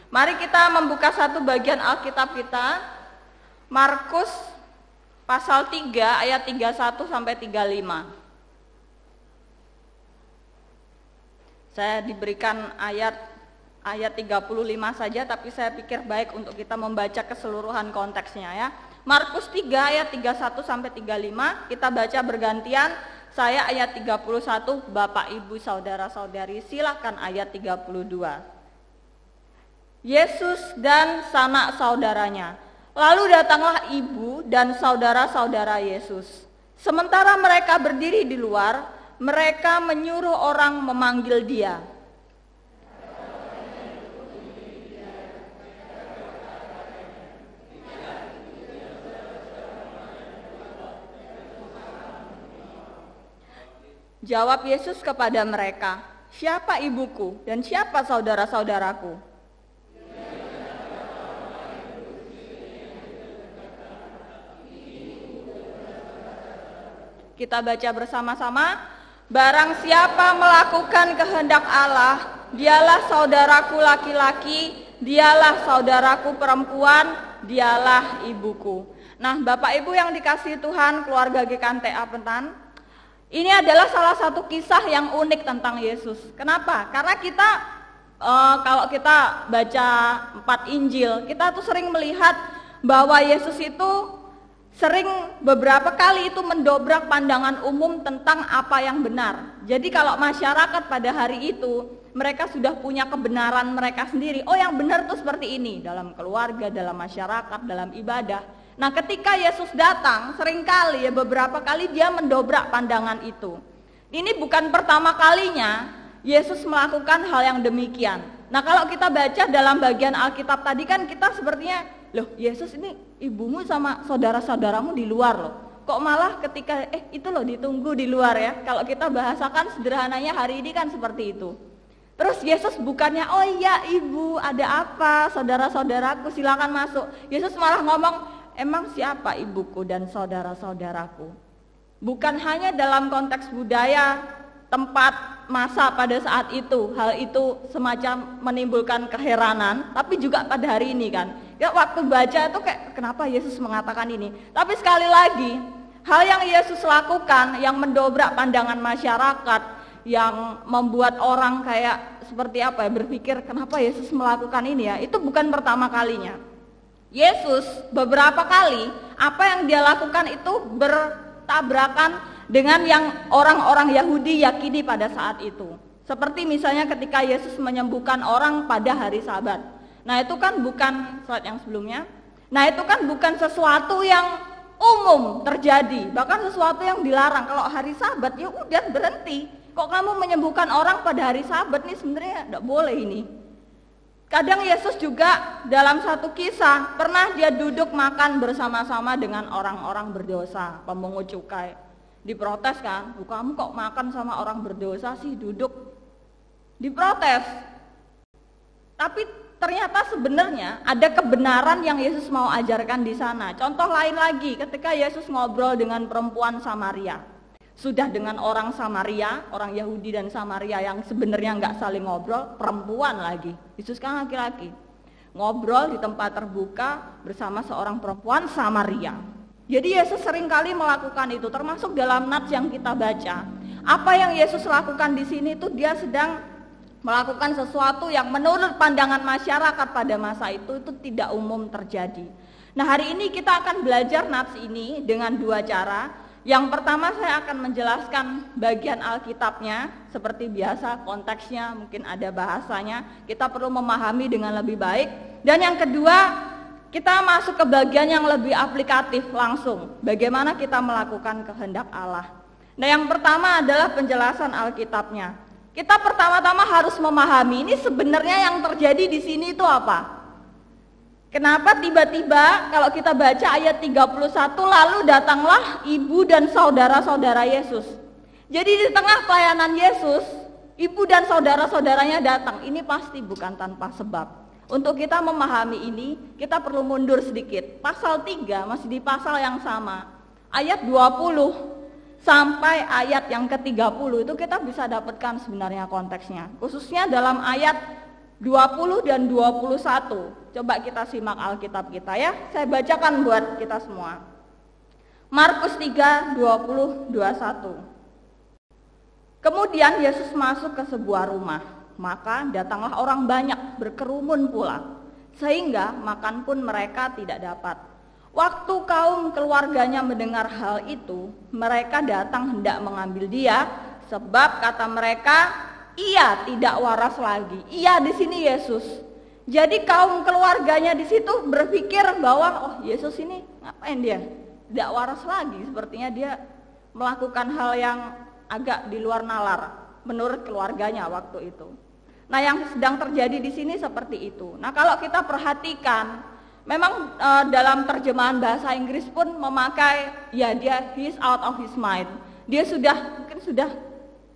Mari kita membuka satu bagian Alkitab kita, Markus pasal 3 ayat 31 sampai 35. Saya diberikan ayat 35 saja, tapi saya pikir baik untuk kita membaca keseluruhan konteksnya ya. Markus 3 ayat 31 sampai 35, kita baca bergantian. Saya ayat 31, Bapak Ibu Saudara-saudari silakan ayat 32. Yesus dan sanak saudaranya. Lalu datanglah ibu dan saudara-saudara Yesus. Sementara mereka berdiri di luar, mereka menyuruh orang memanggil dia. Jawab Yesus kepada mereka, "Siapa ibuku dan siapa saudara-saudaraku?" Kita baca bersama-sama. Barang siapa melakukan kehendak Allah, dialah saudaraku laki-laki, dialah saudaraku perempuan, dialah ibuku. Nah, Bapak Ibu yang dikasihi Tuhan, keluarga GKNTA Pentan, ini adalah salah satu kisah yang unik tentang Yesus. Kenapa? Karena kita kalau kita baca 4 Injil, kita tuh sering melihat bahwa Yesus itu sering beberapa kali itu mendobrak pandangan umum tentang apa yang benar. Jadi kalau masyarakat pada hari itu, mereka sudah punya kebenaran mereka sendiri. Oh, yang benar tuh seperti ini, dalam keluarga, dalam masyarakat, dalam ibadah. Nah, ketika Yesus datang, seringkali ya beberapa kali dia mendobrak pandangan itu. Ini bukan pertama kalinya Yesus melakukan hal yang demikian. Nah, kalau kita baca dalam bagian Alkitab tadi kan kita sepertinya, loh Yesus ini ibumu sama saudara-saudaramu di luar loh. Kok malah ketika itu loh ditunggu di luar ya. Kalau kita bahasakan sederhananya hari ini kan seperti itu. Terus Yesus bukannya, oh iya ibu ada apa, saudara-saudaraku silakan masuk. Yesus malah ngomong, emang siapa ibuku dan saudara-saudaraku? Bukan hanya dalam konteks budaya, tempat, masa pada saat itu, hal itu semacam menimbulkan keheranan, tapi juga pada hari ini kan. Ya waktu baca itu kayak kenapa Yesus mengatakan ini? Tapi sekali lagi, hal yang Yesus lakukan yang mendobrak pandangan masyarakat, yang membuat orang kayak seperti apa ya, berpikir kenapa Yesus melakukan ini ya, itu bukan pertama kalinya. Yesus beberapa kali apa yang dia lakukan itu bertabrakan dengan yang orang-orang Yahudi yakini pada saat itu. Seperti misalnya ketika Yesus menyembuhkan orang pada hari Sabat. Nah, itu kan bukan slide yang sebelumnya. Nah, itu kan bukan sesuatu yang umum terjadi, bahkan sesuatu yang dilarang. Kalau hari Sabat ya udah berhenti. Kok kamu menyembuhkan orang pada hari Sabat nih, sebenarnya enggak boleh ini. Kadang Yesus juga dalam satu kisah pernah dia duduk makan bersama-sama dengan orang-orang berdosa, pemungut cukai. Diprotes kan, kamu kok makan sama orang berdosa sih, duduk. Diprotes. Tapi ternyata sebenarnya ada kebenaran yang Yesus mau ajarkan di sana. Contoh lain lagi, ketika Yesus ngobrol dengan perempuan Samaria. Sudah dengan orang Samaria, orang Yahudi dan Samaria yang sebenarnya nggak saling ngobrol, perempuan lagi. Yesus kan laki-laki. Ngobrol di tempat terbuka bersama seorang perempuan Samaria. Jadi Yesus seringkali melakukan itu, termasuk dalam nats yang kita baca. Apa yang Yesus lakukan di sini itu dia sedang melakukan sesuatu yang menurut pandangan masyarakat pada masa itu tidak umum terjadi. Nah, hari ini kita akan belajar nats ini dengan 2 cara. Yang pertama saya akan menjelaskan bagian Alkitabnya, seperti biasa konteksnya, mungkin ada bahasanya, kita perlu memahami dengan lebih baik. Dan yang kedua, kita masuk ke bagian yang lebih aplikatif langsung, bagaimana kita melakukan kehendak Allah. Nah, yang pertama adalah penjelasan Alkitabnya. Kita pertama-tama harus memahami ini sebenarnya yang terjadi di sini itu apa. Kenapa tiba-tiba kalau kita baca ayat 31, lalu datanglah ibu dan saudara-saudara Yesus. Jadi di tengah pelayanan Yesus, ibu dan saudara-saudaranya datang. Ini pasti bukan tanpa sebab. Untuk kita memahami ini, kita perlu mundur sedikit. Pasal 3 masih di pasal yang sama. Ayat 20 sampai ayat yang ke-30 itu kita bisa dapatkan sebenarnya konteksnya. Khususnya dalam ayat 20 dan 21. Coba kita simak Alkitab kita ya. Saya bacakan buat kita semua. Markus 3, 20, 21. Kemudian Yesus masuk ke sebuah rumah, maka datanglah orang banyak berkerumun pula, sehingga makan pun mereka tidak dapat. Waktu kaum keluarganya mendengar hal itu, mereka datang hendak mengambil dia, sebab kata mereka, ia tidak waras lagi. Ia di sini Yesus. Jadi kaum keluarganya di situ berpikir bahwa oh Yesus ini ngapain dia? Tidak waras lagi. Sepertinya dia melakukan hal yang agak di luar nalar menurut keluarganya waktu itu. Nah, yang sedang terjadi di sini seperti itu. Nah, kalau kita perhatikan, memang dalam terjemahan bahasa Inggris pun memakai ya he is out of his mind. Dia mungkin sudah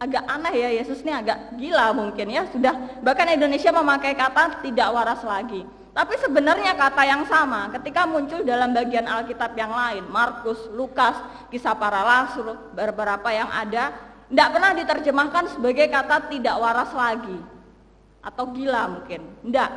agak aneh ya, Yesus ini agak gila mungkin ya, sudah bahkan Indonesia memakai kata tidak waras lagi. Tapi sebenarnya kata yang sama ketika muncul dalam bagian Alkitab yang lain, Markus, Lukas, Kisah Para Rasul, beberapa yang ada, tidak pernah diterjemahkan sebagai kata tidak waras lagi atau gila mungkin. Tidak.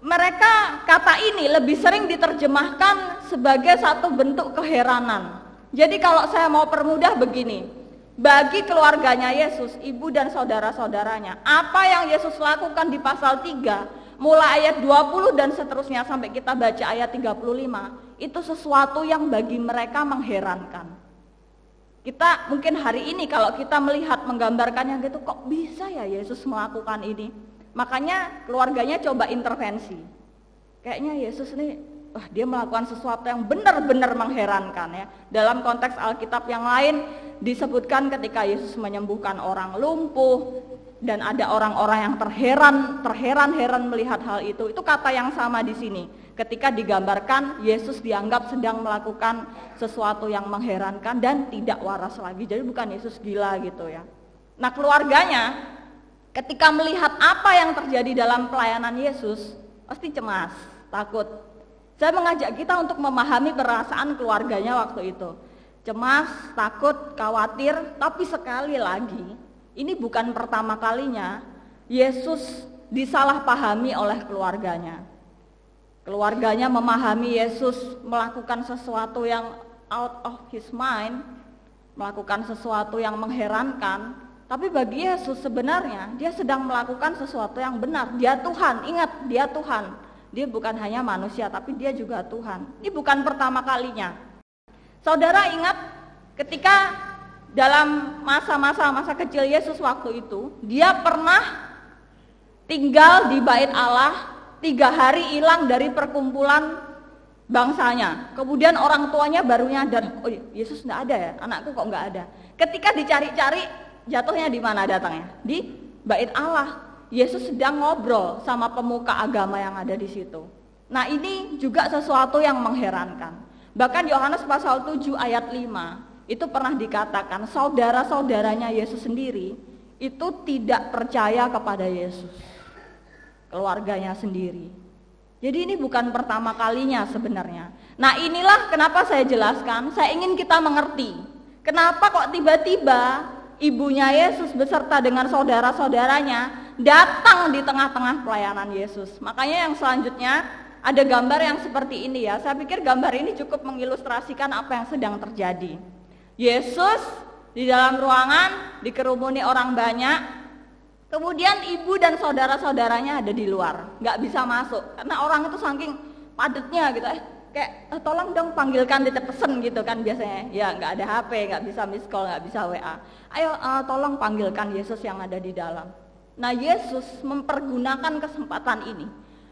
Mereka kata ini lebih sering diterjemahkan sebagai satu bentuk keheranan. Jadi kalau saya mau permudah begini, bagi keluarganya Yesus, ibu dan saudara-saudaranya, apa yang Yesus lakukan di pasal 3 mulai ayat 20 dan seterusnya sampai kita baca ayat 35, itu sesuatu yang bagi mereka mengherankan. Kita mungkin hari ini kalau kita melihat menggambarkan yang gitu, kok bisa ya Yesus melakukan ini? Makanya keluarganya coba intervensi. Kayaknya Yesus ini dia melakukan sesuatu yang benar-benar mengherankan ya. Dalam konteks Alkitab yang lain disebutkan ketika Yesus menyembuhkan orang lumpuh, dan ada orang-orang yang terheran-heran melihat hal itu. Itu kata yang sama di sini. Ketika digambarkan Yesus dianggap sedang melakukan sesuatu yang mengherankan dan tidak waras lagi. Jadi bukan Yesus gila gitu ya. Nah, keluarganya ketika melihat apa yang terjadi dalam pelayanan Yesus pasti cemas, takut. Saya mengajak kita untuk memahami perasaan keluarganya waktu itu. Cemas, takut, khawatir, tapi sekali lagi ini bukan pertama kalinya Yesus disalahpahami oleh keluarganya. Keluarganya memahami Yesus melakukan sesuatu yang out of his mind, melakukan sesuatu yang mengherankan. Tapi bagi Yesus sebenarnya dia sedang melakukan sesuatu yang benar. Dia Tuhan, ingat dia Tuhan. Dia bukan hanya manusia tapi dia juga Tuhan. Ini bukan pertama kalinya. Saudara ingat ketika dalam masa kecil Yesus waktu itu, dia pernah tinggal di bait Allah 3 hari hilang dari perkumpulan bangsanya. Kemudian orang tuanya baru nyadar, oh Yesus enggak ada ya, anakku kok enggak ada. Ketika dicari-cari, jatuhnya di mana datangnya? Di bait Allah. Yesus sedang ngobrol sama pemuka agama yang ada di situ. Nah, ini juga sesuatu yang mengherankan. Bahkan Yohanes pasal 7 ayat 5 itu pernah dikatakan saudara-saudaranya Yesus sendiri itu tidak percaya kepada Yesus, keluarganya sendiri. Jadi ini bukan pertama kalinya sebenarnya. Nah, inilah kenapa saya jelaskan, saya ingin kita mengerti kenapa kok tiba-tiba ibunya Yesus beserta dengan saudara-saudaranya datang di tengah-tengah pelayanan Yesus. Makanya yang selanjutnya ada gambar yang seperti ini ya. Saya pikir gambar ini cukup mengilustrasikan apa yang sedang terjadi. Yesus di dalam ruangan dikerumuni orang banyak, kemudian ibu dan saudara-saudaranya ada di luar, nggak bisa masuk karena orang itu saking padatnya gitu. Tolong dong panggilkan, titip pesen gitu kan biasanya. Ya nggak ada HP, nggak bisa miss call, nggak bisa WA. Ayo tolong panggilkan Yesus yang ada di dalam. Nah, Yesus mempergunakan kesempatan ini.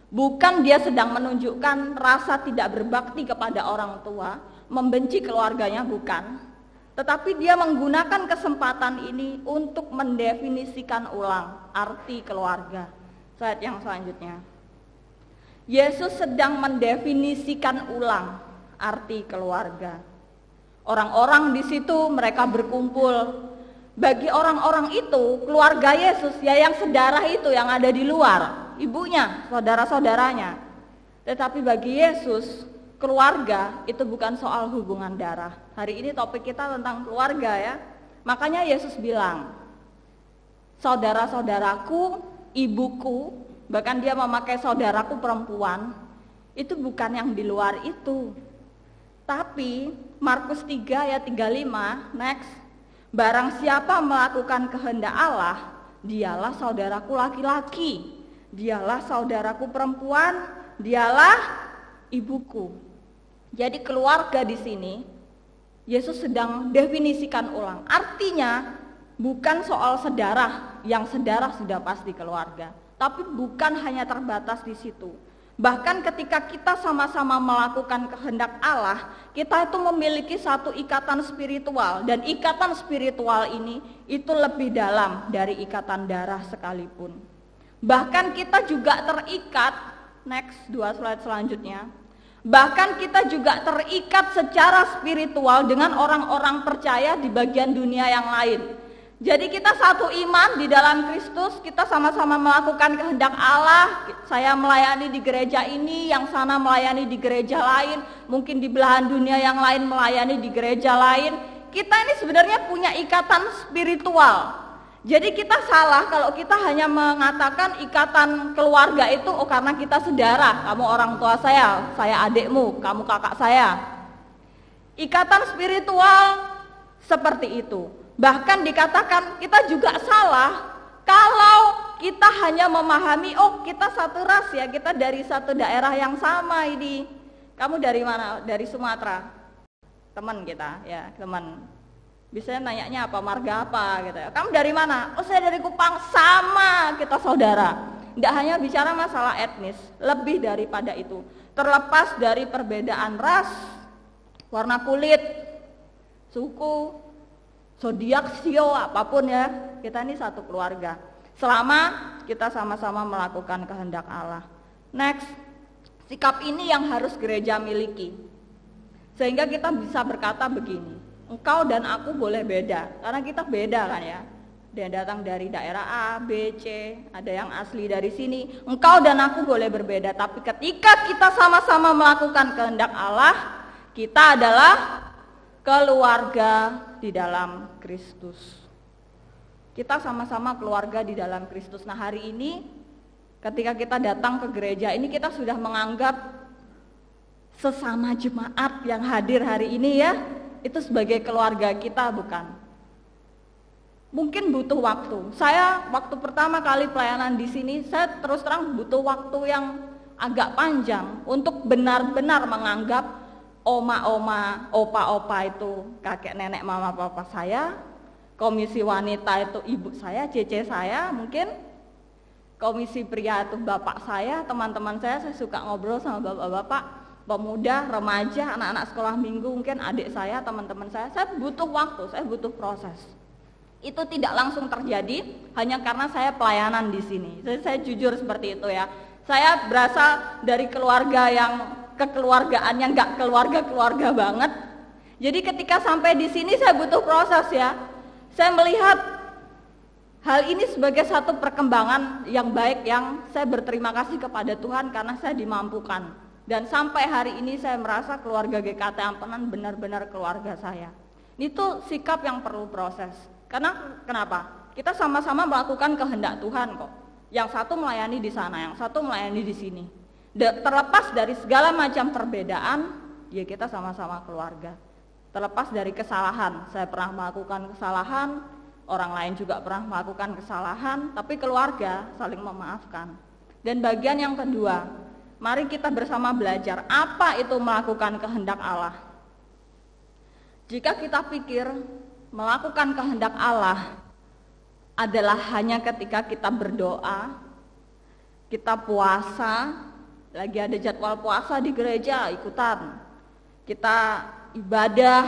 Bukan dia sedang menunjukkan rasa tidak berbakti kepada orang tua, membenci keluarganya, bukan. Tetapi dia menggunakan kesempatan ini untuk mendefinisikan ulang arti keluarga. Slide yang selanjutnya. Yesus sedang mendefinisikan ulang arti keluarga. Orang-orang di situ mereka berkumpul. Bagi orang-orang itu, keluarga Yesus ya yang sedarah itu yang ada di luar, ibunya, saudara-saudaranya. Tetapi bagi Yesus, keluarga itu bukan soal hubungan darah. Hari ini topik kita tentang keluarga ya. Makanya Yesus bilang, saudara-saudaraku, ibuku, bahkan dia memakai saudaraku perempuan, itu bukan yang di luar itu. Tapi Markus 3 ayat 35, next. Barang siapa melakukan kehendak Allah, dialah saudaraku laki-laki, dialah saudaraku perempuan, dialah ibuku. Jadi keluarga di sini Yesus sedang definisikan ulang. Artinya bukan soal sedarah, yang sedarah sudah pasti keluarga, tapi bukan hanya terbatas di situ. Bahkan ketika kita sama-sama melakukan kehendak Allah, kita itu memiliki satu ikatan spiritual, dan ikatan spiritual ini itu lebih dalam dari ikatan darah sekalipun. Bahkan kita juga terikat, next 2 slide selanjutnya. Bahkan kita juga terikat secara spiritual dengan orang-orang percaya di bagian dunia yang lain. Jadi kita satu iman di dalam Kristus, kita sama-sama melakukan kehendak Allah. Saya melayani di gereja ini, yang sana melayani di gereja lain, mungkin di belahan dunia yang lain melayani di gereja lain. Kita ini sebenarnya punya ikatan spiritual. Jadi kita salah kalau kita hanya mengatakan ikatan keluarga itu, oh karena kita saudara, kamu orang tua saya adikmu, kamu kakak saya. Ikatan spiritual seperti itu. Bahkan dikatakan kita juga salah kalau kita hanya memahami, oh kita satu ras ya, kita dari satu daerah yang sama ini. Kamu dari mana? Dari Sumatera. Teman kita ya, teman. Biasanya nanyanya apa, marga apa gitu ya. Kamu dari mana? Oh saya dari Kupang. Sama, kita saudara. Tidak hanya bicara masalah etnis, lebih daripada itu. Terlepas dari perbedaan ras, warna kulit, suku, zodiak, sio, apapun ya, kita ini satu keluarga. Selama kita sama-sama melakukan kehendak Allah. Next, sikap ini yang harus gereja miliki. Sehingga kita bisa berkata begini, engkau dan aku boleh beda, karena kita beda kan ya. Dia datang dari daerah A, B, C, ada yang asli dari sini. Engkau dan aku boleh berbeda, tapi ketika kita sama-sama melakukan kehendak Allah, kita adalah keluarga di dalam Kristus. Kita sama-sama keluarga di dalam Kristus. Nah hari ini ketika kita datang ke gereja ini, kita sudah menganggap sesama jemaat yang hadir hari ini ya, itu sebagai keluarga kita, bukan? Mungkin butuh waktu. Saya waktu pertama kali pelayanan di sini, saya terus terang butuh waktu yang agak panjang untuk benar-benar menganggap oma-oma, opa-opa itu kakek nenek mama papa saya, komisi wanita itu ibu saya, cece saya mungkin, komisi pria itu bapak saya, teman-teman saya suka ngobrol sama bapak-bapak, pemuda, remaja, anak-anak sekolah minggu, mungkin adik saya, teman-teman saya butuh waktu, saya butuh proses. Itu tidak langsung terjadi hanya karena saya pelayanan di sini. Saya jujur seperti itu ya. Saya berasal dari keluarga yang kekeluargaan yang nggak keluarga banget. Jadi ketika sampai di sini saya butuh proses ya. Saya melihat hal ini sebagai satu perkembangan yang baik, yang saya berterima kasih kepada Tuhan karena saya dimampukan. Dan sampai hari ini saya merasa keluarga GKT Ampenan benar-benar keluarga saya. Itu sikap yang perlu proses. Karena kenapa? Kita sama-sama melakukan kehendak Tuhan kok. Yang satu melayani di sana, yang satu melayani di sini. Terlepas dari segala macam perbedaan, ya kita sama-sama keluarga. Terlepas dari kesalahan, saya pernah melakukan kesalahan, orang lain juga pernah melakukan kesalahan, tapi keluarga saling memaafkan. Dan bagian yang kedua, mari kita bersama belajar apa itu melakukan kehendak Allah. Jika kita pikir melakukan kehendak Allah adalah hanya ketika kita berdoa, kita puasa, lagi ada jadwal puasa di gereja ikutan, kita ibadah,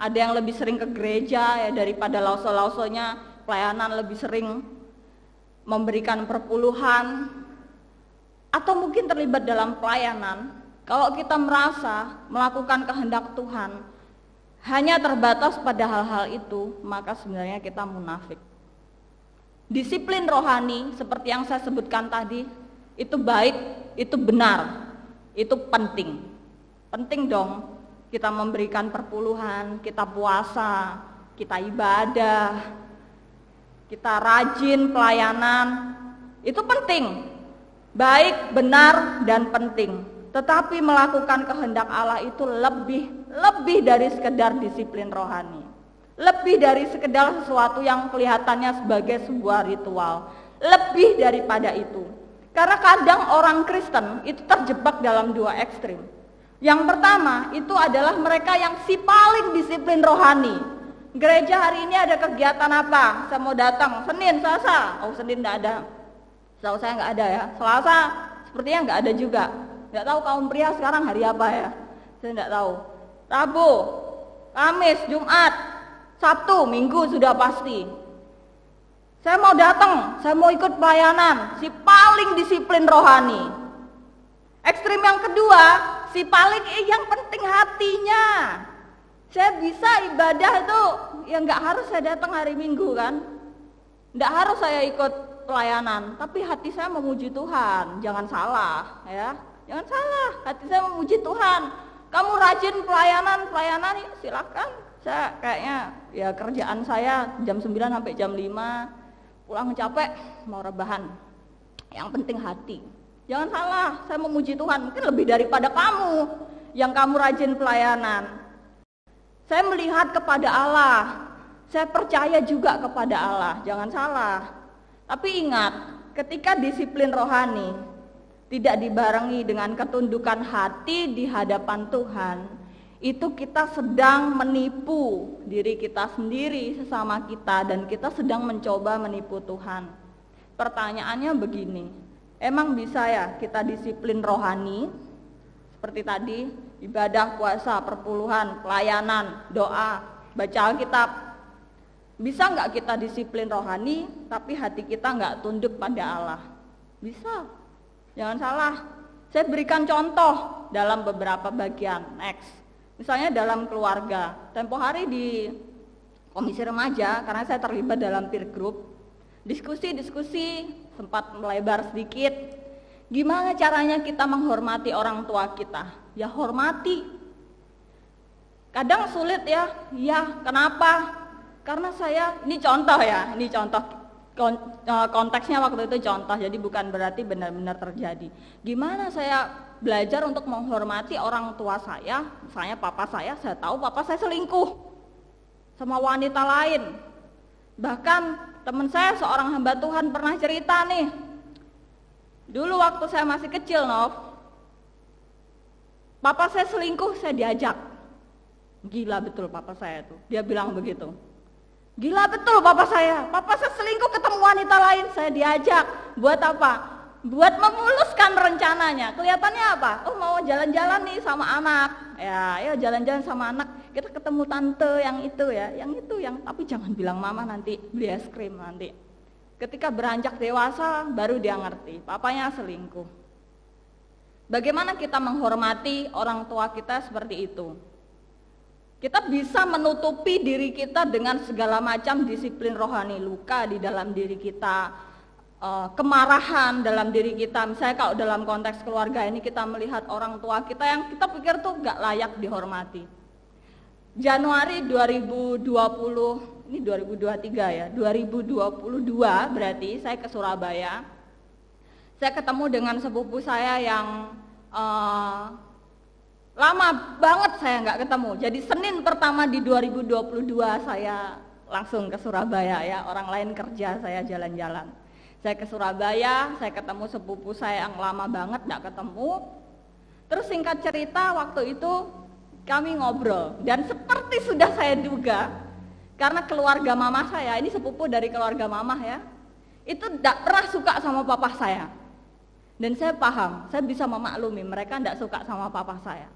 ada yang lebih sering ke gereja ya daripada lauso-lausonya, pelayanan lebih sering memberikan perpuluhan, atau mungkin terlibat dalam pelayanan. Kalau kita merasa melakukan kehendak Tuhan hanya terbatas pada hal-hal itu, maka sebenarnya kita munafik. Disiplin rohani seperti yang saya sebutkan tadi, itu baik, itu benar, itu penting. Penting dong kita memberikan perpuluhan, kita puasa, kita ibadah, kita rajin pelayanan, itu penting. baik, benar, dan penting. Tetapi melakukan kehendak Allah itu lebih dari sekedar disiplin rohani. Lebih dari sekedar sesuatu yang kelihatannya sebagai sebuah ritual. Lebih daripada itu. Karena kadang orang Kristen itu terjebak dalam dua ekstrim. Yang pertama itu adalah mereka yang si paling disiplin rohani. Gereja hari ini ada kegiatan apa? Saya mau datang Senin, Selasa. Oh, Senin enggak ada. Selasa saya enggak ada ya. Selasa sepertinya enggak ada juga. Enggak tahu kaum pria sekarang hari apa ya. Saya enggak tahu. Rabu, Kamis, Jumat, Sabtu, Minggu sudah pasti. Saya mau datang, saya mau ikut pelayanan. Si paling disiplin rohani. Ekstrim yang kedua, si paling yang penting hatinya. Saya bisa ibadah itu ya nggak harus saya datang hari Minggu kan, nggak harus saya ikut pelayanan, tapi hati saya memuji Tuhan. Jangan salah ya, jangan salah, hati saya memuji Tuhan. Kamu rajin pelayanan ya, silahkan. Saya kayaknya ya kerjaan saya jam 9 sampai jam 5, pulang capek mau rebahan. Yang penting hati. Jangan salah, saya memuji Tuhan. Mungkin lebih daripada kamu yang kamu rajin pelayanan. Saya melihat kepada Allah. Saya percaya juga kepada Allah. Jangan salah. Tapi ingat, ketika disiplin rohani tidak dibarengi dengan ketundukan hati di hadapan Tuhan, itu kita sedang menipu diri kita sendiri, sesama kita, dan kita sedang mencoba menipu Tuhan. Pertanyaannya begini, emang bisa ya kita disiplin rohani seperti tadi, ibadah, puasa, perpuluhan, pelayanan, doa, baca Alkitab. Bisa nggak kita disiplin rohani tapi hati kita nggak tunduk pada Allah? Bisa. Jangan salah. Saya berikan contoh dalam beberapa bagian. Next. Misalnya dalam keluarga. Tempo hari di komisi remaja, karena saya terlibat dalam peer group, diskusi sempat melebar sedikit. Gimana caranya kita menghormati orang tua kita? Ya hormati. Kadang sulit ya. Ya, kenapa? Karena saya, ini contoh ya, ini contoh konteksnya waktu itu contoh, jadi bukan berarti benar-benar terjadi. Gimana saya belajar untuk menghormati orang tua saya, misalnya papa saya tahu papa saya selingkuh sama wanita lain. Bahkan teman saya seorang hamba Tuhan pernah cerita nih, dulu waktu saya masih kecil, Nov, papa saya selingkuh, saya diajak. Gila betul papa saya itu, dia bilang begitu. Gila betul papa saya selingkuh ketemu wanita lain, saya diajak. Buat apa? Buat memuluskan rencananya. Kelihatannya apa? Oh, mau jalan-jalan nih sama anak. Ya, ayo jalan-jalan sama anak. Kita ketemu tante yang itu ya, yang tapi jangan bilang mama nanti beli es krim nanti. Ketika beranjak dewasa baru dia ngerti, papanya selingkuh. Bagaimana kita menghormati orang tua kita seperti itu? Kita bisa menutupi diri kita dengan segala macam disiplin rohani, luka di dalam diri kita, kemarahan dalam diri kita. Misalnya kalau dalam konteks keluarga ini kita melihat orang tua kita yang kita pikir tuh gak layak dihormati. Januari 2020, ini 2023 ya, 2022 berarti saya ke Surabaya. Saya ketemu dengan sepupu saya yang lama banget saya nggak ketemu. Jadi Senin pertama di 2022 saya langsung ke Surabaya ya. Orang lain kerja, saya jalan-jalan. Saya ke Surabaya, saya ketemu sepupu saya yang lama banget nggak ketemu. Terus singkat cerita waktu itu kami ngobrol. Dan seperti sudah saya duga, karena keluarga mama saya, ini sepupu dari keluarga mama ya, itu nggak pernah suka sama papa saya. Dan saya paham, saya bisa memaklumi mereka nggak suka sama papa saya.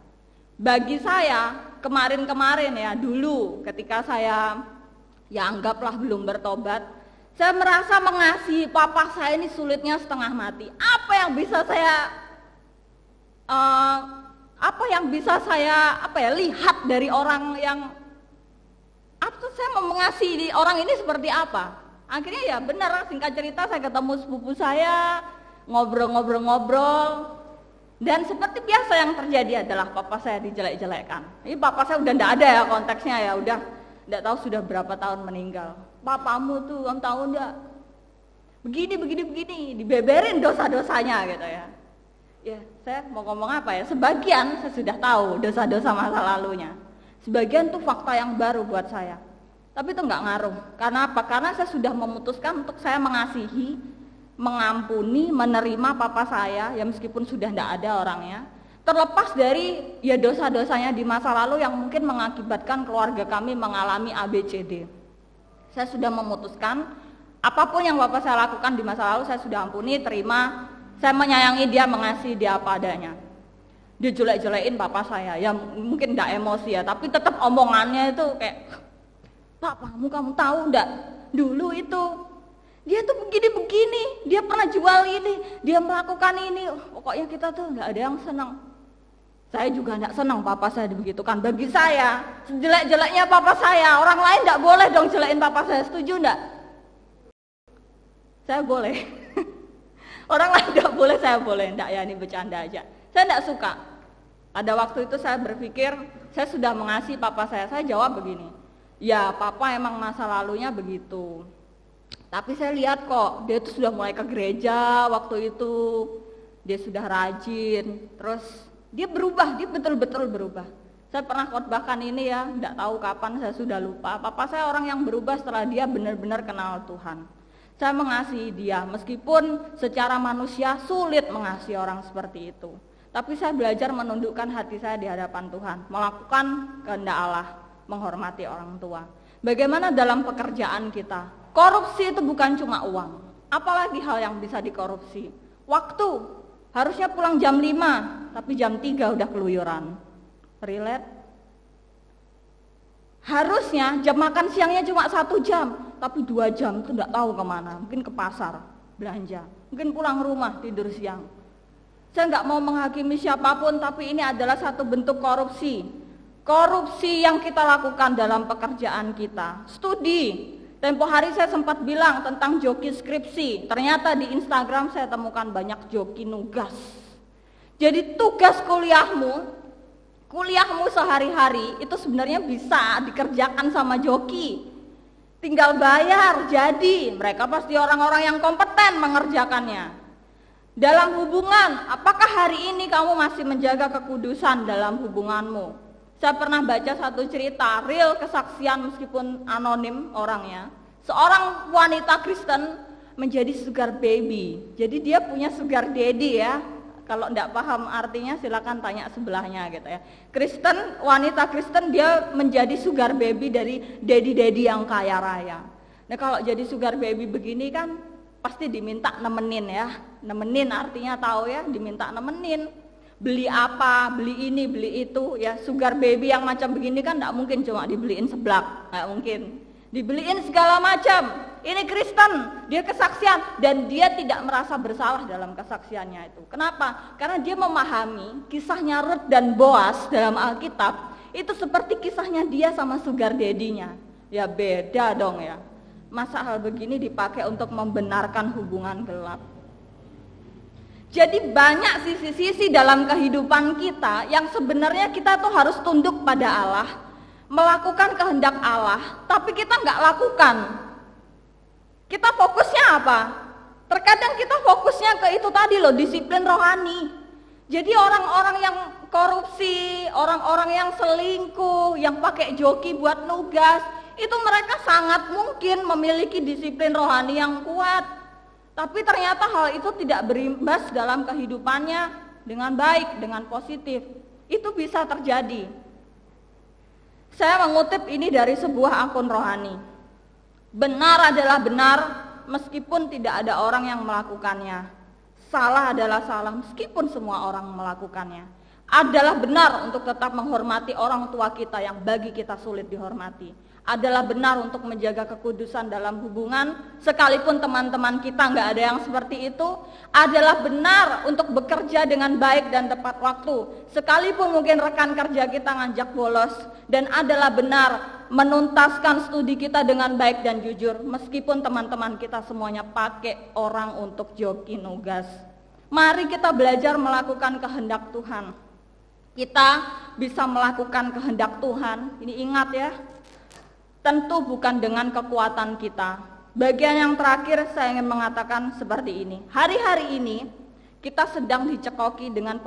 Bagi saya, kemarin-kemarin ya, dulu ketika saya ya anggaplah belum bertobat, saya merasa mengasihi papa saya ini sulitnya setengah mati. Apa yang bisa saya lihat dari orang yang saya mau mengasihi orang ini seperti apa? Akhirnya ya benar, singkat cerita saya ketemu sepupu saya, ngobrol-ngobrol. Dan seperti biasa yang terjadi adalah papa saya dijelek-jelekkan. Ini papa saya udah enggak ada ya konteksnya ya, udah enggak tahu sudah berapa tahun meninggal. Papamu tuh, kamu tahu enggak? begini, dibeberin dosa-dosanya gitu ya. Ya, saya mau ngomong apa ya? Sebagian saya sudah tahu dosa-dosa masa lalunya. Sebagian tuh fakta yang baru buat saya. Tapi itu nggak ngaruh. Karena apa? Karena saya sudah memutuskan untuk saya mengasihi, mengampuni, menerima papa saya, ya meskipun sudah nggak ada orangnya. Terlepas dari ya dosa-dosanya di masa lalu yang mungkin mengakibatkan keluarga kami mengalami ABCD. Saya sudah memutuskan apapun yang bapak saya lakukan di masa lalu saya sudah ampuni, terima. Saya menyayangi dia, mengasihi dia apa adanya. Dia jelek-jelekin papa saya, ya mungkin enggak emosi ya, tapi tetap omongannya itu kayak, Pak, kamu tahu enggak, dulu itu, dia tuh begini-begini, dia pernah jual ini, dia melakukan ini, pokoknya kita tuh enggak ada yang senang. Saya juga enggak senang papa saya dibegitukan. Bagi saya, sejelek-jeleknya papa saya, orang lain enggak boleh dong jelekin papa saya, setuju enggak? Saya boleh. Orang lain tidak boleh, saya boleh. Enggak ya, ini bercanda aja. Saya tidak suka. Pada waktu itu saya berpikir, saya sudah mengasihi papa saya jawab begini, ya papa emang masa lalunya begitu. Tapi saya lihat kok, dia itu sudah mulai ke gereja waktu itu, dia sudah rajin, terus dia berubah, dia betul-betul berubah. Saya pernah khotbahkan ini ya, tidak tahu kapan, saya sudah lupa. Papa saya orang yang berubah setelah dia benar-benar kenal Tuhan. Saya mengasihi dia, meskipun secara manusia sulit mengasihi orang seperti itu. Tapi saya belajar menundukkan hati saya di hadapan Tuhan, melakukan kehendak Allah, menghormati orang tua. Bagaimana dalam pekerjaan kita? Korupsi itu bukan cuma uang, apalagi hal yang bisa dikorupsi. Waktu, harusnya pulang jam 5, tapi jam 3 udah keluyuran. Relate? Harusnya jam makan siangnya cuma 1 jam, tapi 2 jam itu tidak tahu kemana, mungkin ke pasar, belanja, mungkin pulang rumah, tidur siang. Saya nggak mau menghakimi siapapun, tapi ini adalah satu bentuk korupsi. Korupsi yang kita lakukan dalam pekerjaan kita. Studi, tempo hari saya sempat bilang tentang joki skripsi, ternyata di Instagram saya temukan banyak joki nugas. Jadi tugas kuliahmu sehari-hari itu sebenarnya bisa dikerjakan sama joki. Tinggal bayar, jadi mereka pasti orang-orang yang kompeten mengerjakannya. Dalam hubungan, apakah hari ini kamu masih menjaga kekudusan dalam hubunganmu? Saya pernah baca satu cerita, real kesaksian meskipun anonim orangnya. Seorang wanita Kristen menjadi sugar baby. Jadi dia punya sugar daddy ya. Kalau enggak paham artinya silakan tanya sebelahnya gitu ya. Kristen, wanita Kristen dia menjadi sugar baby dari daddy-daddy yang kaya raya. Nah kalau jadi sugar baby begini kan pasti diminta nemenin ya. Nemenin artinya tahu ya, diminta nemenin. Beli apa, beli ini, beli itu ya. Sugar baby yang macam begini kan enggak mungkin cuma dibeliin seblak, enggak mungkin. Dibeliin segala macam. Ini Kristen, dia kesaksian dan dia tidak merasa bersalah dalam kesaksiannya itu. Kenapa? Karena dia memahami kisahnya Ruth dan Boaz dalam Alkitab itu seperti kisahnya dia sama sugar daddy-nya. Ya beda dong ya. Masa hal begini dipakai untuk membenarkan hubungan gelap? Jadi banyak sisi-sisi dalam kehidupan kita yang sebenarnya kita tuh harus tunduk pada Allah, melakukan kehendak Allah, tapi kita nggak lakukan. Kita fokusnya apa? Terkadang kita fokusnya ke itu tadi loh, disiplin rohani. Jadi orang-orang yang korupsi, orang-orang yang selingkuh, yang pakai joki buat nugas, itu mereka sangat mungkin memiliki disiplin rohani yang kuat. Tapi ternyata hal itu tidak berimbas dalam kehidupannya dengan baik, dengan positif. Itu bisa terjadi. Saya mengutip ini dari sebuah akun rohani. Benar adalah benar meskipun tidak ada orang yang melakukannya. Salah adalah salah meskipun semua orang melakukannya. Adalah benar untuk tetap menghormati orang tua kita yang bagi kita sulit dihormati. Adalah benar untuk menjaga kekudusan dalam hubungan sekalipun teman-teman kita nggak ada yang seperti itu. Adalah benar untuk bekerja dengan baik dan tepat waktu sekalipun mungkin rekan kerja kita ngajak bolos. Dan adalah benar menuntaskan studi kita dengan baik dan jujur meskipun teman-teman kita semuanya pakai orang untuk joki nugas. Mari kita belajar melakukan kehendak Tuhan. Kita bisa melakukan kehendak Tuhan, ini ingat ya, tentu bukan dengan kekuatan kita, bagian yang terakhir saya ingin mengatakan seperti ini. Hari-hari ini kita sedang dicekoki dengan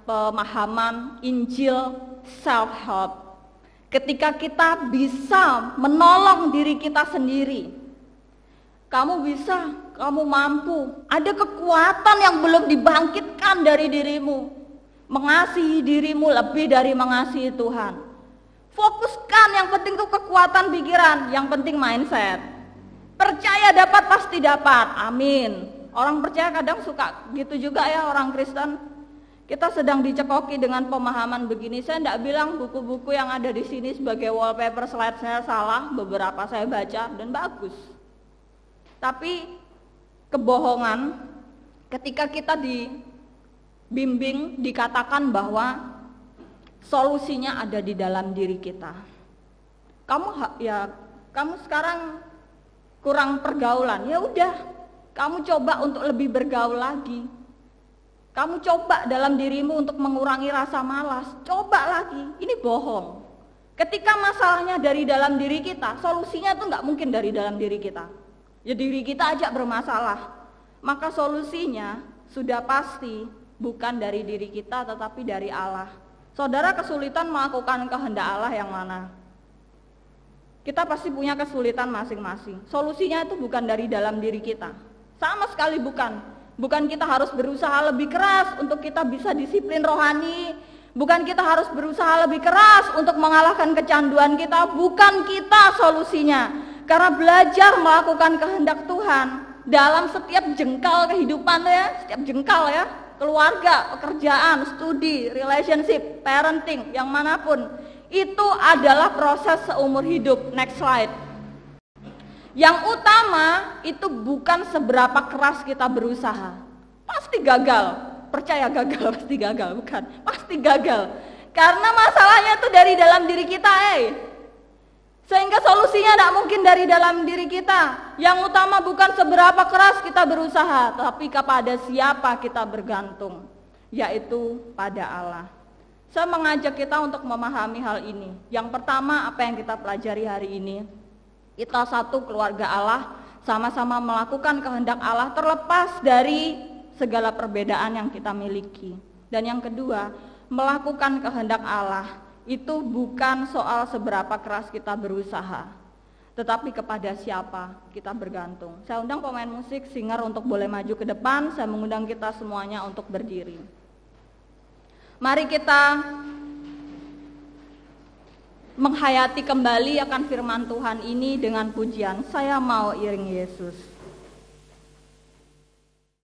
pemahaman Injil self-help. Ketika kita bisa menolong diri kita sendiri. Kamu bisa, kamu mampu. Ada kekuatan yang belum dibangkitkan dari dirimu. Mengasihi dirimu lebih dari mengasihi Tuhan. Fokuskan, yang penting itu kekuatan pikiran, yang penting mindset. Percaya dapat pasti dapat, amin. Orang percaya kadang suka gitu juga ya orang Kristen. Kita sedang dicekoki dengan pemahaman begini. Saya tidak bilang buku-buku yang ada di sini sebagai wallpaper slide saya salah, beberapa saya baca dan bagus. Tapi kebohongan ketika kita dibimbing, dikatakan bahwa solusinya ada di dalam diri kita. Kamu sekarang kurang pergaulan, ya udah, kamu coba untuk lebih bergaul lagi. Kamu coba dalam dirimu untuk mengurangi rasa malas, coba lagi. Ini bohong. Ketika masalahnya dari dalam diri kita, solusinya itu nggak mungkin dari dalam diri kita. Ya diri kita aja bermasalah, maka solusinya sudah pasti bukan dari diri kita tetapi dari Allah. Saudara kesulitan melakukan kehendak Allah yang mana? Kita pasti punya kesulitan masing-masing. Solusinya itu bukan dari dalam diri kita, sama sekali bukan. Bukan kita harus berusaha lebih keras untuk kita bisa disiplin rohani. Bukan kita harus berusaha lebih keras untuk mengalahkan kecanduan kita. Bukan kita solusinya. Karena belajar melakukan kehendak Tuhan dalam setiap jengkal kehidupan ya, setiap jengkal ya, keluarga, pekerjaan, studi, relationship, parenting, yang manapun, itu adalah proses seumur hidup. Next slide. Yang utama itu bukan seberapa keras kita berusaha. Pasti gagal, percaya gagal, pasti gagal, bukan, pasti gagal. Karena masalahnya itu dari dalam diri kita, sehingga solusinya tidak mungkin dari dalam diri kita. Yang utama bukan seberapa keras kita berusaha, tapi kepada siapa kita bergantung, yaitu pada Allah. Saya mengajak kita untuk memahami hal ini. Yang pertama, apa yang kita pelajari hari ini? Kita satu keluarga Allah, sama-sama melakukan kehendak Allah terlepas dari segala perbedaan yang kita miliki. Dan yang kedua, melakukan kehendak Allah itu bukan soal seberapa keras kita berusaha, tetapi kepada siapa kita bergantung. Saya undang pemain musik, singer untuk boleh maju ke depan. Saya mengundang kita semuanya untuk berdiri. Mari kita menghayati kembali akan firman Tuhan ini dengan pujian. Saya mau iring Yesus.